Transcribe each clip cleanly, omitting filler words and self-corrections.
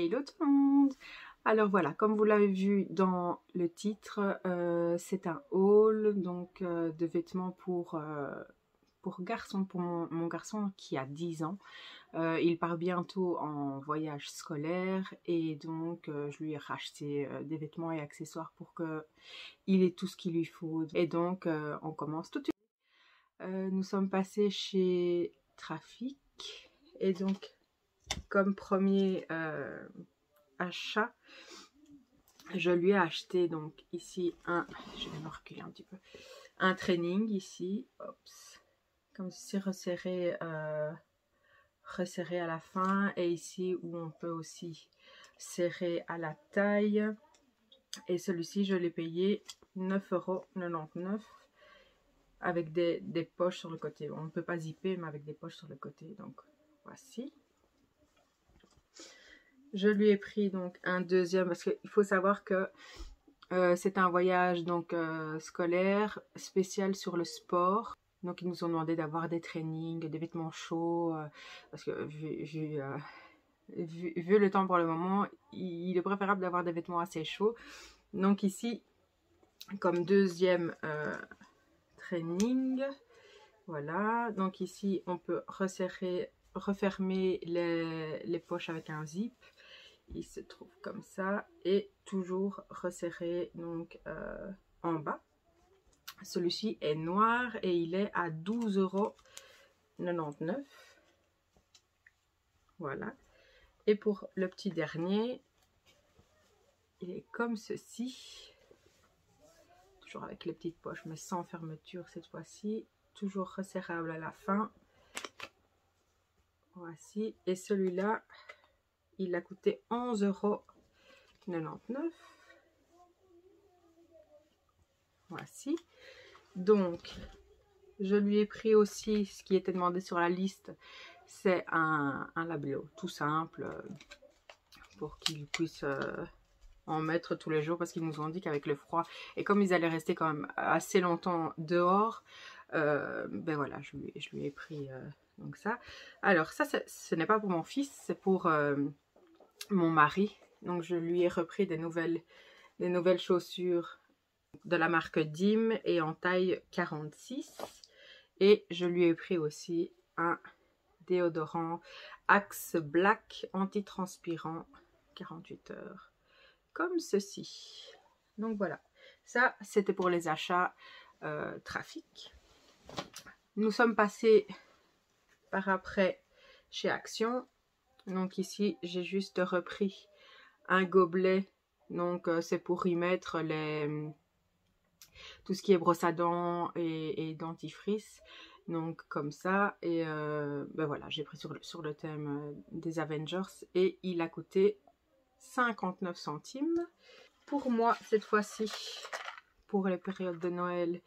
Hello tout le monde! Alors voilà, comme vous l'avez vu dans le titre, c'est un haul donc, de vêtements pour garçon, pour mon garçon qui a 10 ans. Il part bientôt en voyage scolaire et donc je lui ai racheté des vêtements et accessoires pour qu'il ait tout ce qu'il lui faut. Et donc on commence tout de suite. Nous sommes passés chez Trafic et donc comme premier achat, je lui ai acheté donc ici je vais me reculer un petit peu, un training ici, Oups. Comme ceci resserré à la fin, et ici où on peut aussi serrer à la taille. Et celui-ci je l'ai payé 9,99 € avec des poches sur le côté. On ne peut pas zipper mais avec des poches sur le côté, donc voici. Je lui ai pris donc un deuxième parce qu'il faut savoir que c'est un voyage donc scolaire spécial sur le sport. Donc ils nous ont demandé d'avoir des trainings, des vêtements chauds parce que vu le temps pour le moment, il est préférable d'avoir des vêtements assez chauds. Donc ici, comme deuxième training, voilà. Donc ici, on peut refermer les poches avec un zip. Il se trouve comme ça et toujours resserré donc en bas. Celui-ci est noir et il est à 12,99 €. Voilà. Et pour le petit dernier, il est comme ceci. Toujours avec les petites poches mais sans fermeture cette fois-ci. Toujours resserrable à la fin. Voici. Et celui-là, il a coûté 11,99 €. Voici. Donc, je lui ai pris aussi ce qui était demandé sur la liste. C'est un labello tout simple pour qu'il puisse en mettre tous les jours parce qu'ils nous ont dit qu'avec le froid et comme ils allaient rester quand même assez longtemps dehors, ben voilà, je lui ai pris donc ça. Alors ça, ce n'est pas pour mon fils, c'est pour mon mari. Donc je lui ai repris des nouvelles chaussures de la marque Dim et en taille 46. Et je lui ai pris aussi un déodorant Axe Black anti-transpirant 48 heures. Comme ceci. Donc voilà. Ça, c'était pour les achats Trafic. Nous sommes passés par après chez Action. Donc ici, j'ai juste repris un gobelet. Donc c'est pour y mettre tout ce qui est brosse à dents et dentifrice. Donc comme ça. Et ben voilà, j'ai pris sur le thème des Avengers. Et il a coûté 59 centimes. Pour moi, cette fois-ci, pour les périodes de Noël,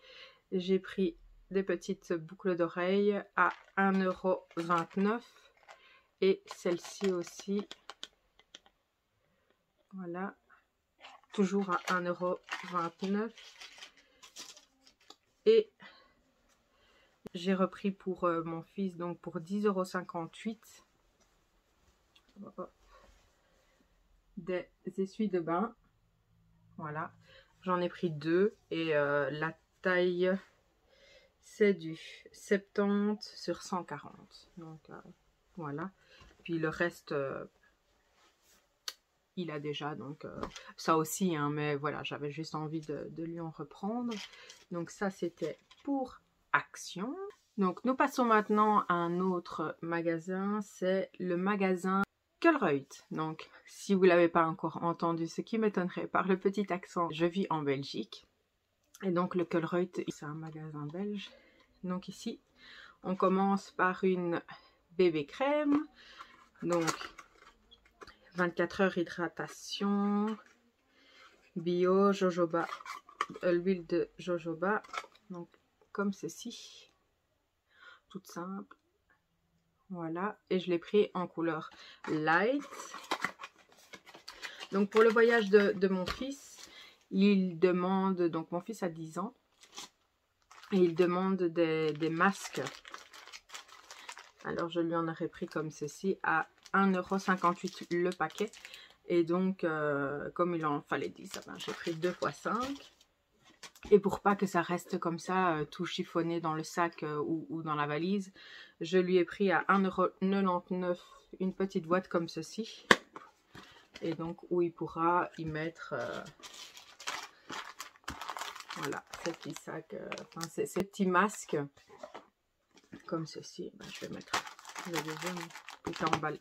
j'ai pris des petites boucles d'oreilles à 1,29 €. Et celle-ci aussi, voilà, toujours à 1,29 €. Et j'ai repris pour mon fils, donc pour 10,58 €, des essuies de bain. Voilà, j'en ai pris deux et la taille c'est du 70 sur 140. Donc voilà. Puis le reste, il a déjà, donc ça aussi, hein, mais voilà, j'avais juste envie de lui en reprendre. Donc ça, c'était pour Action. Donc nous passons maintenant à un autre magasin, c'est le magasin Colruyt. Donc si vous ne l'avez pas encore entendu, ce qui m'étonnerait par le petit accent, je vis en Belgique. Et donc le Colruyt, c'est un magasin belge. Donc ici, on commence par une bébé crème. Donc 24 heures hydratation, bio, jojoba, l'huile de jojoba. Donc comme ceci, toute simple. Voilà, et je l'ai pris en couleur light. Donc pour le voyage de mon fils, il demande, donc mon fils a 10 ans, et il demande des masques. Alors je lui en aurais pris comme ceci à 1,58 € le paquet. Et donc, comme il en fallait 10, ben, j'ai pris 2 x 5. Et pour pas que ça reste comme ça, tout chiffonné dans le sac ou dans la valise, je lui ai pris à 1,99 € une petite boîte comme ceci. Et donc, où il pourra y mettre... voilà, ces petits sacs, enfin, ces petits masques comme ceci. Ben, je vais mettre le deuxième, puis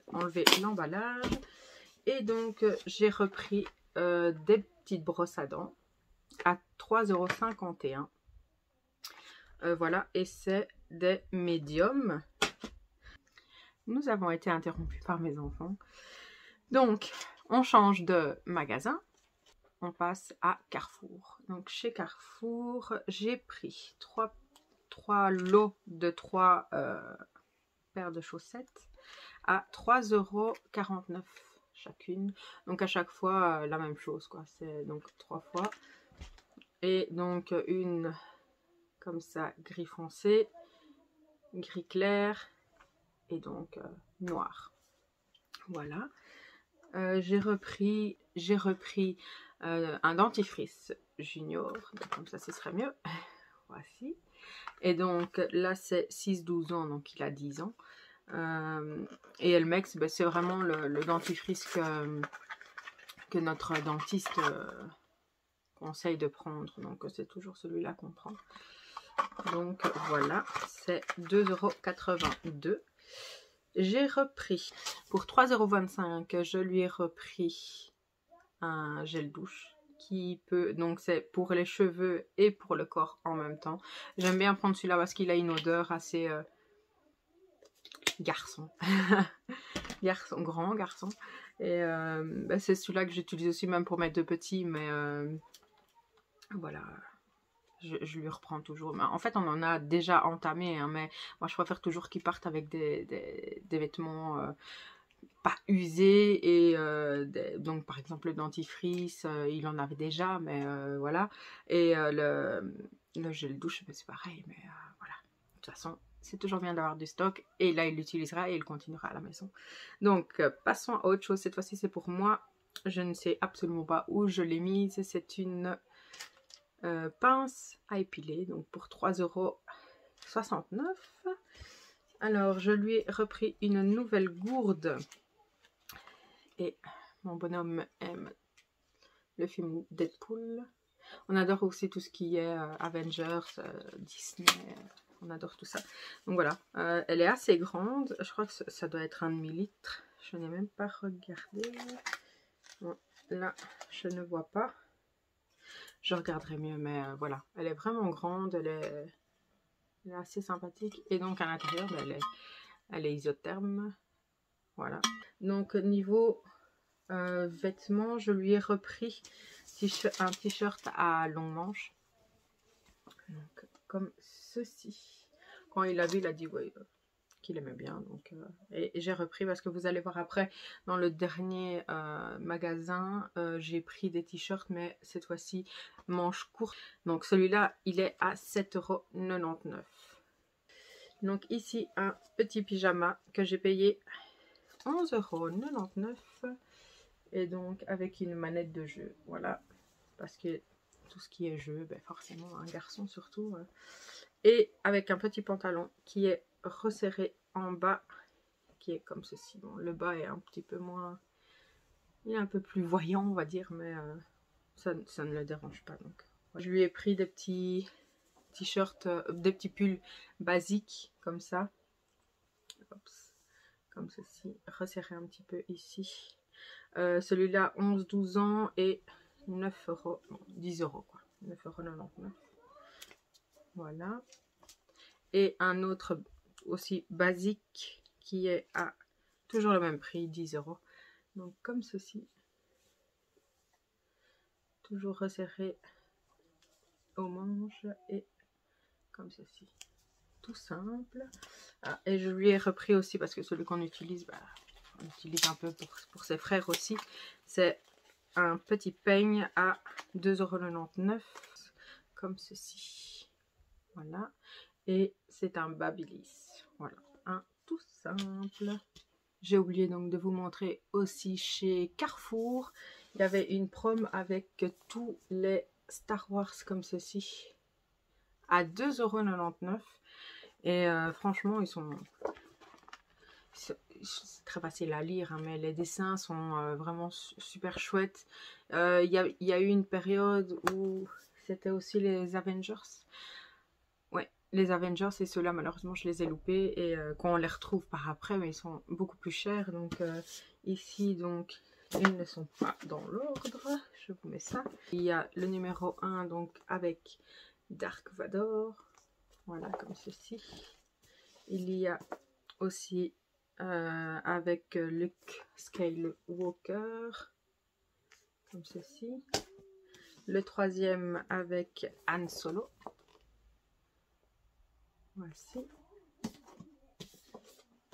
enlever l'emballage. Et donc, j'ai repris des petites brosses à dents à 3,51 €. Voilà, et c'est des médiums. Nous avons été interrompus par mes enfants. Donc, on change de magasin. On passe à Carrefour. Donc, chez Carrefour, j'ai pris 3 lots de 3 paires de chaussettes à 3,49 € chacune. Donc, à chaque fois, la même chose, quoi. C'est donc 3 fois. Et donc, une comme ça, gris foncé, gris clair et donc noir. Voilà. J'ai repris un dentifrice junior, donc comme ça ce serait mieux. Voici. Et donc là c'est 6-12 ans, donc il a 10 ans. Et Elmex, ben, c'est vraiment le dentifrice que notre dentiste conseille de prendre. Donc c'est toujours celui-là qu'on prend. Donc voilà, c'est 2,82 €. J'ai repris, pour 3,25 €, je lui ai repris un gel douche qui peut, donc c'est pour les cheveux et pour le corps en même temps. J'aime bien prendre celui-là parce qu'il a une odeur assez garçon. Grand garçon. Et bah, c'est celui-là que j'utilise aussi même pour mes 2 petits, mais voilà. Je lui reprends toujours. En fait, on en a déjà entamé, hein, mais moi, je préfère toujours qu'ils partent avec des vêtements pas usés. Et donc, par exemple, le dentifrice, il en avait déjà, mais voilà. Et le gel douche, c'est pareil, mais voilà. De toute façon, c'est toujours bien d'avoir du stock. Et là, il l'utilisera et il continuera à la maison. Donc, passons à autre chose. Cette fois-ci, c'est pour moi. Je ne sais absolument pas où je l'ai mise. C'est une... pince à épiler, donc pour 3,69 €. Alors je lui ai repris une nouvelle gourde et mon bonhomme aime le film Deadpool. On adore aussi tout ce qui est Avengers, Disney, on adore tout ça. Donc voilà, elle est assez grande, je crois que ça doit être 1 demi-litre. Je n'ai même pas regardé. Bon, là je ne vois pas. Je regarderai mieux, mais voilà. Elle est vraiment grande, elle est assez sympathique. Et donc, à l'intérieur, elle est isotherme. Voilà. Donc, niveau vêtements, je lui ai repris un t-shirt à longue manche. Donc, comme ceci. Quand il l'a vu, il a dit ouais, qu'il aimait bien. Donc, et j'ai repris parce que vous allez voir après, dans le dernier magasin, j'ai pris des t-shirts, mais cette fois-ci, manches courtes. Donc celui-là, il est à 7,99 €. Donc ici, un petit pyjama que j'ai payé 11,99 €. Et donc avec une manette de jeu. Voilà. Parce que tout ce qui est jeu, ben forcément, un garçon surtout. Et avec un petit pantalon qui est resserré en bas, qui est comme ceci. Bon, le bas est un petit peu moins... il est un peu plus voyant, on va dire, mais ça ne le dérange pas. Donc, je lui ai pris des petits t-shirts, des petits pulls basiques, comme ça. Oups, comme ceci. Resserré un petit peu ici. Celui-là, 11-12 ans et 9 €, bon, 10 € quoi. 9,99 €. Voilà. Et un autre aussi basique qui est à toujours le même prix, 10 €. Donc comme ceci. Toujours resserré aux manches et comme ceci. Tout simple. Ah, et je lui ai repris aussi parce que celui qu'on utilise, bah, on utilise un peu pour ses frères aussi. C'est un petit peigne à 2,99 €. Comme ceci. Voilà. Et c'est un Babyliss. Voilà. Un tout simple. j'ai oublié donc de vous montrer aussi chez Carrefour. Il y avait une prom avec tous les Star Wars comme ceci à 2,99 €. Et franchement, c'est très facile à lire, hein, mais les dessins sont vraiment super chouettes. Il y a eu une période où c'était aussi les Avengers. Ouais, les Avengers, et ceux-là, malheureusement, je les ai loupés. Et quand on les retrouve par après, mais ils sont beaucoup plus chers. Donc ici, donc, ils ne sont pas dans l'ordre. Je vous mets ça. Il y a le numéro 1, donc, avec Dark Vador. Voilà, comme ceci. Il y a aussi avec Luke Skywalker, comme ceci. Le troisième avec Han Solo. Voici.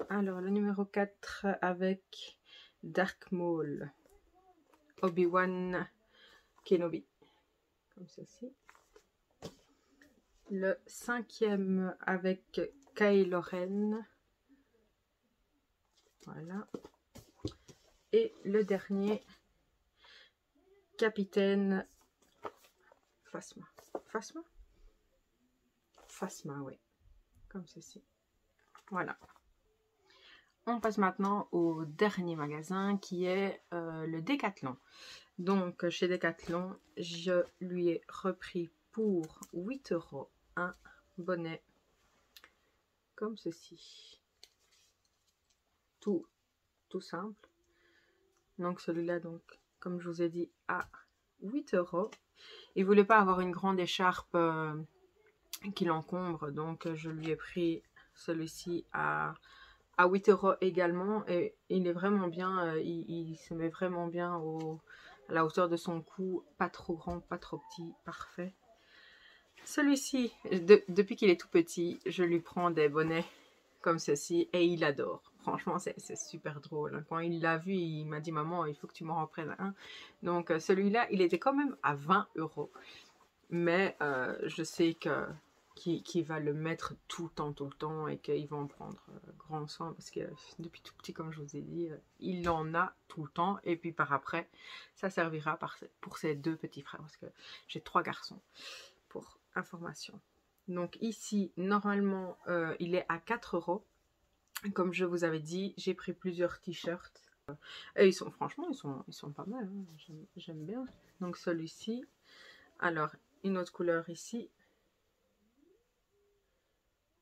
Alors, le numéro 4 avec Dark Maul, Obi-Wan Kenobi, comme ceci. Le cinquième avec Kylo Ren. Voilà. Et le dernier, Capitaine Phasma. Phasma? Phasma, oui. Comme ceci. Voilà. On passe maintenant au dernier magasin qui est le Decathlon. Donc chez Decathlon, je lui ai repris pour 8 € un bonnet comme ceci. Tout simple. Donc celui-là, donc comme je vous ai dit, à 8 €. Il voulait pas avoir une grande écharpe qui l'encombre, donc je lui ai pris celui-ci à 8 € également, et il est vraiment bien, il se met vraiment bien à la hauteur de son cou, pas trop grand, pas trop petit, parfait. Celui-ci, depuis qu'il est tout petit, je lui prends des bonnets comme ceci et il adore. Franchement, c'est super drôle. Quand il l'a vu, il m'a dit « Maman, il faut que tu m'en reprennes un ». Donc celui-là, il était quand même à 20 €. Mais je sais qu'il va le mettre tout le temps et qu'il va en prendre grand soin parce que depuis tout petit, comme je vous ai dit, il en a tout le temps. Et puis par après, ça servira pour ses deux petits frères parce que j'ai 3 garçons, pour information. Donc ici, normalement, il est à 4 €. Comme je vous avais dit, j'ai pris plusieurs t-shirts. Et ils sont, franchement, ils sont pas mal. Hein. J'aime bien. Donc celui-ci. Alors, une autre couleur ici.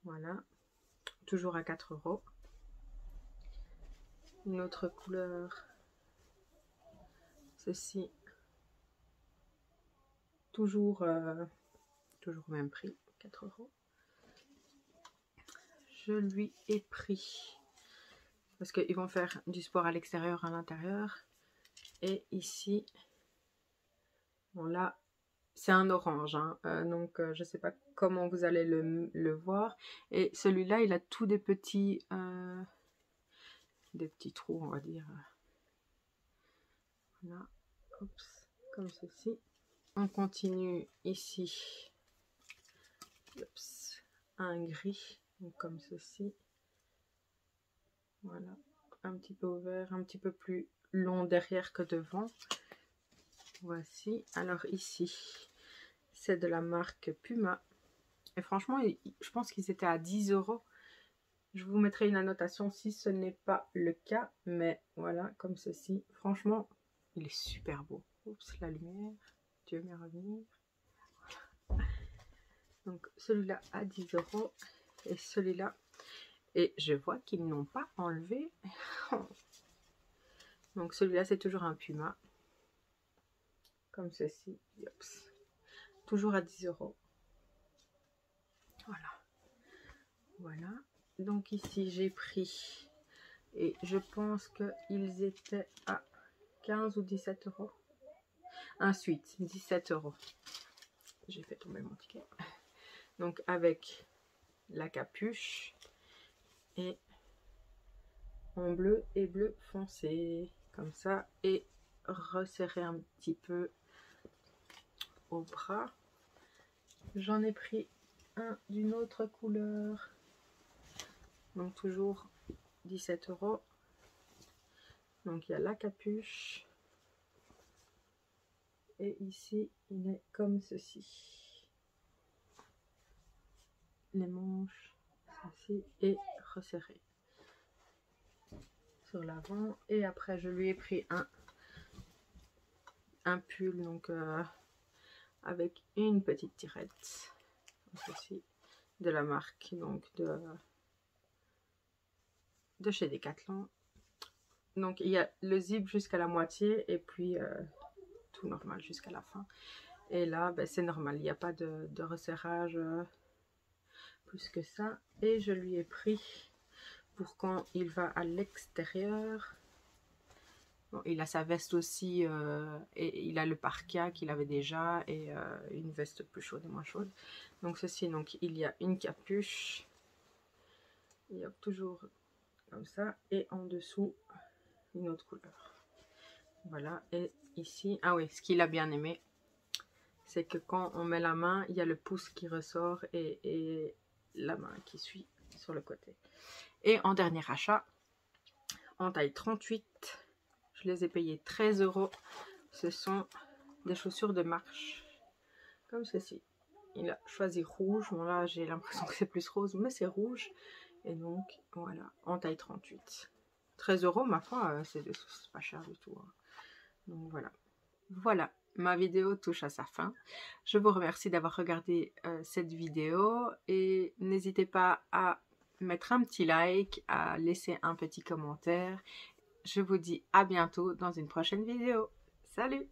Voilà. Toujours à 4 €. Une autre couleur. Ceci. Toujours au même prix. 4 €. Je lui ai pris. Parce qu'ils vont faire du sport à l'extérieur, à l'intérieur. Et ici. Bon là. C'est un orange, hein. Donc je ne sais pas comment vous allez le voir. Et celui-là, il a tous des petits trous, on va dire. Voilà, oups, comme ceci. On continue ici. Oups, un gris, donc comme ceci. Voilà, un petit peu ouvert, un petit peu plus long derrière que devant. Voici. Alors ici, c'est de la marque Puma. Et franchement, je pense qu'ils étaient à 10 €. Je vous mettrai une annotation si ce n'est pas le cas. Mais voilà, comme ceci. Franchement, il est super beau. Oups, la lumière. Dieu m'est revenir. Voilà. Donc celui-là à 10 €. Et celui-là. Et je vois qu'ils n'ont pas enlevé. Donc celui-là, c'est toujours un Puma. Comme ceci. Oups. Toujours à 10 €. Voilà. Voilà. Donc ici, j'ai pris. Et je pense qu'ils étaient à 15 ou 17 €. Ensuite, 17 €. J'ai fait tomber mon ticket. Donc avec la capuche. Et en bleu et bleu foncé. Comme ça. Et resserrer un petit peu au bras. J'en ai pris un d'une autre couleur. Donc toujours 17 €. Donc il y a la capuche. Et ici, il est comme ceci. Les manches, ceci, et resserré sur l'avant. Et après, je lui ai pris un pull, donc avec une petite tirette. Donc ceci, de la marque, donc de chez Decathlon. Donc il y a le zip jusqu'à la moitié et puis tout normal jusqu'à la fin. Et là, ben, c'est normal, il n'y a pas de resserrage plus que ça. Et je lui ai pris pour quand il va à l'extérieur. Bon, il a sa veste aussi et il a le parka qu'il avait déjà et une veste plus chaude et moins chaude. Donc ceci, donc il y a une capuche. Il y a toujours comme ça et en dessous une autre couleur. Voilà, et ici, ah oui, ce qu'il a bien aimé, c'est que quand on met la main, il y a le pouce qui ressort et la main qui suit sur le côté. Et en dernier achat, en taille 38, je les ai payés 13 €. Ce sont des chaussures de marche, comme ceci. Il a choisi rouge, bon là j'ai l'impression que c'est plus rose, mais c'est rouge. Et donc voilà, en taille 38. 13 €, ma foi, c'est pas cher du tout. Hein. Donc voilà. Voilà, ma vidéo touche à sa fin. Je vous remercie d'avoir regardé cette vidéo et n'hésitez pas à mettre un petit like, à laisser un petit commentaire. Je vous dis à bientôt dans une prochaine vidéo. Salut!